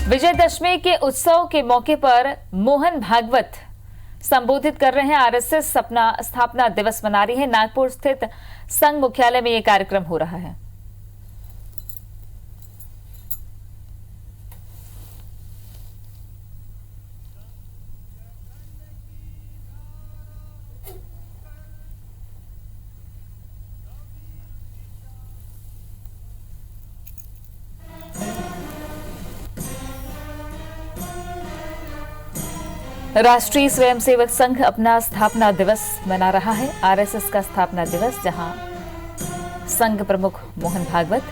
विजयदशमी के उत्सव के मौके पर मोहन भागवत संबोधित कर रहे हैं। आरएसएस अपना स्थापना दिवस मना रही है। नागपुर स्थित संघ मुख्यालय में यह कार्यक्रम हो रहा है। राष्ट्रीय स्वयंसेवक संघ अपना स्थापना दिवस मना रहा है। आरएसएस का स्थापना दिवस, जहां संघ प्रमुख मोहन भागवत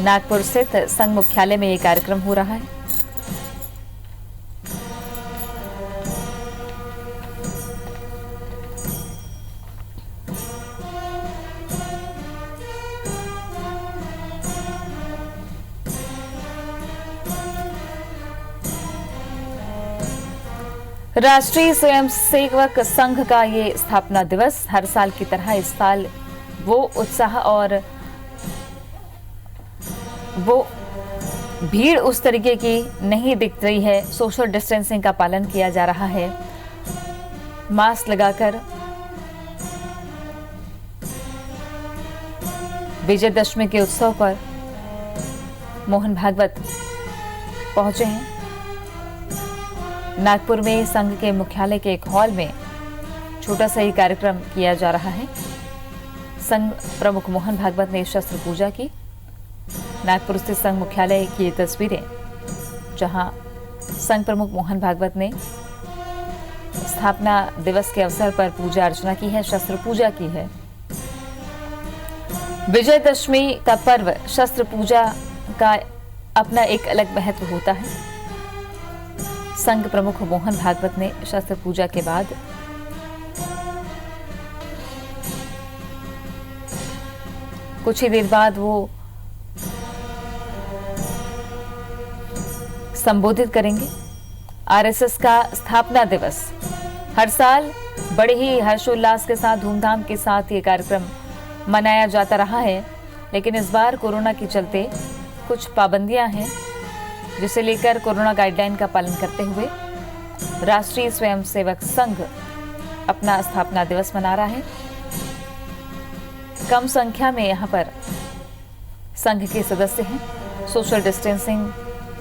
नागपुर स्थित संघ मुख्यालय में यह कार्यक्रम हो रहा है। राष्ट्रीय स्वयंसेवक संघ का ये स्थापना दिवस हर साल की तरह इस साल वो उत्साह और वो भीड़ उस तरीके की नहीं दिख रही है। सोशल डिस्टेंसिंग का पालन किया जा रहा है। मास्क लगाकर विजयदशमी के उत्सव पर मोहन भागवत पहुंचे हैं। नागपुर में संघ के मुख्यालय के एक हॉल में छोटा सा ही कार्यक्रम किया जा रहा है। संघ प्रमुख मोहन भागवत ने शस्त्र पूजा की। नागपुर स्थित संघ मुख्यालय की ये तस्वीरें, जहां संघ प्रमुख मोहन भागवत ने स्थापना दिवस के अवसर पर पूजा अर्चना की है, शस्त्र पूजा की है। विजयदशमी का पर्व शस्त्र पूजा का अपना एक अलग महत्व होता है। संघ प्रमुख मोहन भागवत ने शस्त्र पूजा के बाद कुछ ही देर बाद वो संबोधित करेंगे। आरएसएस का स्थापना दिवस हर साल बड़े ही हर्षोल्लास के साथ, धूमधाम के साथ ये कार्यक्रम मनाया जाता रहा है, लेकिन इस बार कोरोना के चलते कुछ पाबंदियां हैं, जिसे लेकर कोरोना गाइडलाइन का पालन करते हुए राष्ट्रीय स्वयंसेवक संघ अपना स्थापना दिवस मना रहा है। कम संख्या में यहां पर संघ के सदस्य हैं। सोशल डिस्टेंसिंग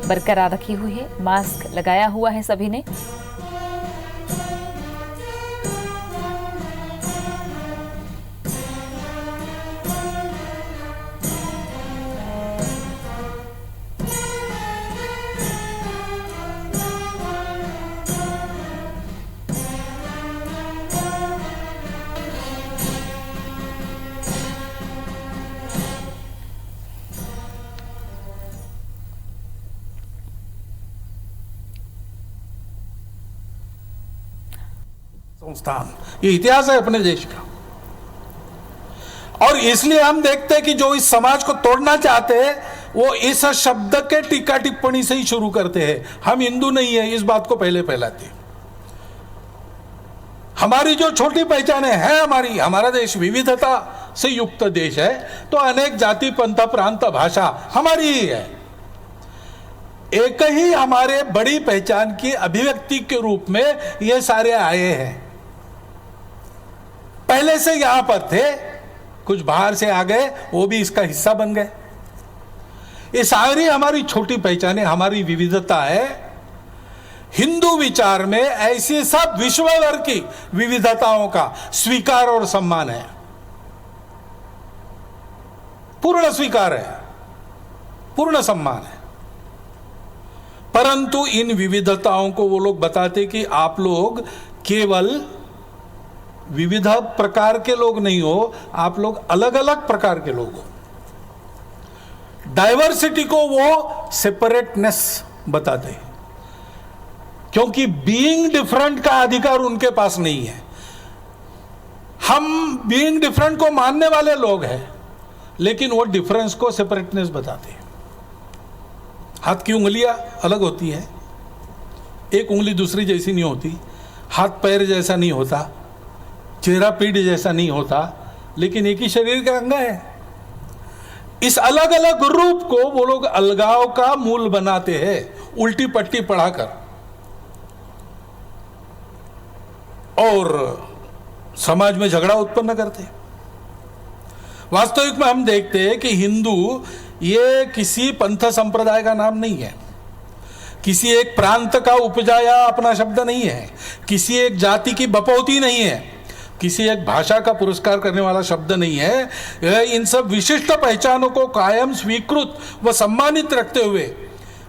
बरकरार रखी हुई है। मास्क लगाया हुआ है सभी ने। संस्थान, ये इतिहास है अपने देश का। और इसलिए हम देखते हैं कि जो इस समाज को तोड़ना चाहते हैं वो इस शब्द के टीका टिप्पणी से ही शुरू करते हैं। हम हिंदू नहीं है, इस बात को पहले फैलाते हैं। हमारी जो छोटी पहचाने हैं, हमारा देश विविधता से युक्त देश है, तो अनेक जाति, पंथ, प्रांत, भाषा हमारी ही है। एक ही हमारे बड़ी पहचान की अभिव्यक्ति के रूप में ये सारे आए हैं। पहले से यहां पर थे, कुछ बाहर से आ गए, वो भी इसका हिस्सा बन गए। ये सारी हमारी छोटी पहचाने, हमारी विविधता है। हिंदू विचार में ऐसी सब विश्व भर की विविधताओं का स्वीकार और सम्मान है, पूर्ण स्वीकार है, पूर्ण सम्मान है। परंतु इन विविधताओं को वो लोग बताते कि आप लोग केवल विविध प्रकार के लोग नहीं हो, आप लोग अलग अलग प्रकार के लोग हो। डाइवर्सिटी को वो सेपरेटनेस बताते हैं, क्योंकि बीइंग डिफरेंट का अधिकार उनके पास नहीं है। हम बीइंग डिफरेंट को मानने वाले लोग हैं, लेकिन वो डिफरेंस को सेपरेटनेस बताते हैं। हाथ की उंगलियां अलग होती है, एक उंगली दूसरी जैसी नहीं होती, हाथ पैर जैसा नहीं होता, चेहरा पीठ जैसा नहीं होता, लेकिन एक ही शरीर का अंग है। इस अलग अलग रूप को वो लोग अलगाव का मूल बनाते हैं, उल्टी पट्टी पढ़ाकर, और समाज में झगड़ा उत्पन्न करते हैं। वास्तविक में हम देखते हैं कि हिंदू ये किसी पंथ संप्रदाय का नाम नहीं है, किसी एक प्रांत का उपजाया अपना शब्द नहीं है, किसी एक जाति की बपौती नहीं है, किसी एक भाषा का पुरस्कार करने वाला शब्द नहीं है। यह इन सब विशिष्ट पहचानों को कायम स्वीकृत व सम्मानित रखते हुए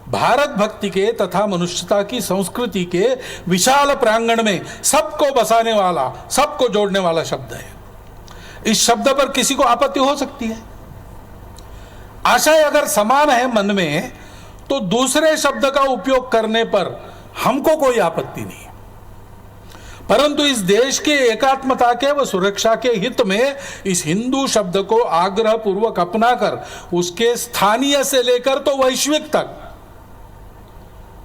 भारत भक्ति के तथा मनुष्यता की संस्कृति के विशाल प्रांगण में सबको बसाने वाला, सबको जोड़ने वाला शब्द है। इस शब्द पर किसी को आपत्ति हो सकती है। आशय अगर समान है मन में, तो दूसरे शब्द का उपयोग करने पर हमको कोई आपत्ति नहीं, परंतु इस देश के एकात्मता के व सुरक्षा के हित में इस हिंदू शब्द को आग्रह पूर्वक अपनाकर उसके स्थानीय से लेकर तो वैश्विक तक,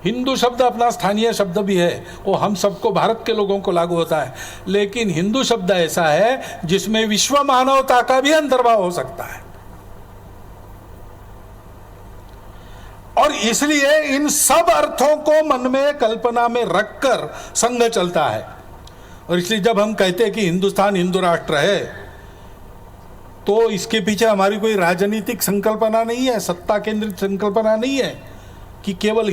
हिंदू शब्द अपना स्थानीय शब्द भी है, वो हम सबको, भारत के लोगों को लागू होता है, लेकिन हिंदू शब्द ऐसा है जिसमें विश्व मानवता का भी अंतर्भाव हो सकता है। और इसलिए इन सब अर्थों को मन में, कल्पना में रखकर संघ चलता है। और इसलिए जब हम कहते हैं कि हिंदुस्तान हिंदू राष्ट्र है, तो इसके पीछे हमारी कोई राजनीतिक संकल्पना नहीं है, सत्ता केंद्रित संकल्पना नहीं है कि केवल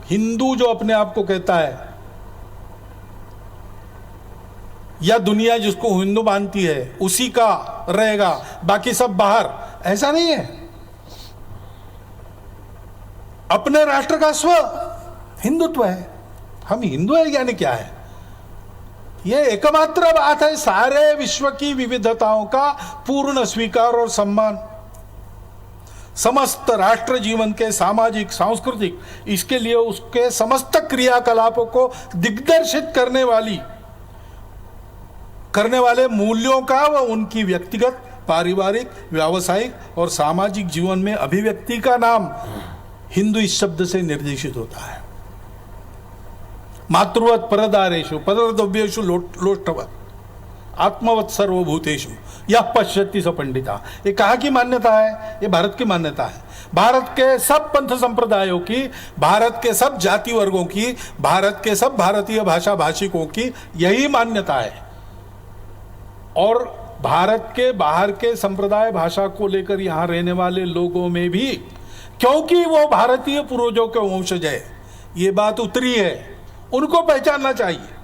हिंदू जो अपने आप को कहता है या दुनिया जिसको हिंदू मानती है उसी का रहेगा, बाकी सब बाहर, ऐसा नहीं है। अपने राष्ट्र का स्व हिंदुत्व है। हम हिंदू है यानी क्या है? यह एकमात्र बात है सारे विश्व की विविधताओं का पूर्ण स्वीकार और सम्मान। समस्त राष्ट्र जीवन के सामाजिक, सांस्कृतिक, इसके लिए उसके समस्त क्रियाकलापों को दिग्दर्शित करने वाले मूल्यों का व उनकी व्यक्तिगत, पारिवारिक, व्यावसायिक और सामाजिक जीवन में अभिव्यक्ति का नाम हिंदू इस शब्द से निर्देशित होता है। मातृवत परदारेषु परद्रव्येषु लोष्टवत् आत्मवत् सर्वभूतेषु यह पश्यति स पंडिता। ये कहाँ की मान्यता है? ये भारत की मान्यता है। भारत के सब पंथ संप्रदायों की, भारत के सब जाति वर्गों की, भारत के सब भारतीय भाषा भाषिकों की यही मान्यता है। और भारत के बाहर के संप्रदाय भाषा को लेकर यहाँ रहने वाले लोगों में भी, क्योंकि वो भारतीय पूर्वजों के वंशज है, ये बात उतरी है, उनको पहचानना चाहिए।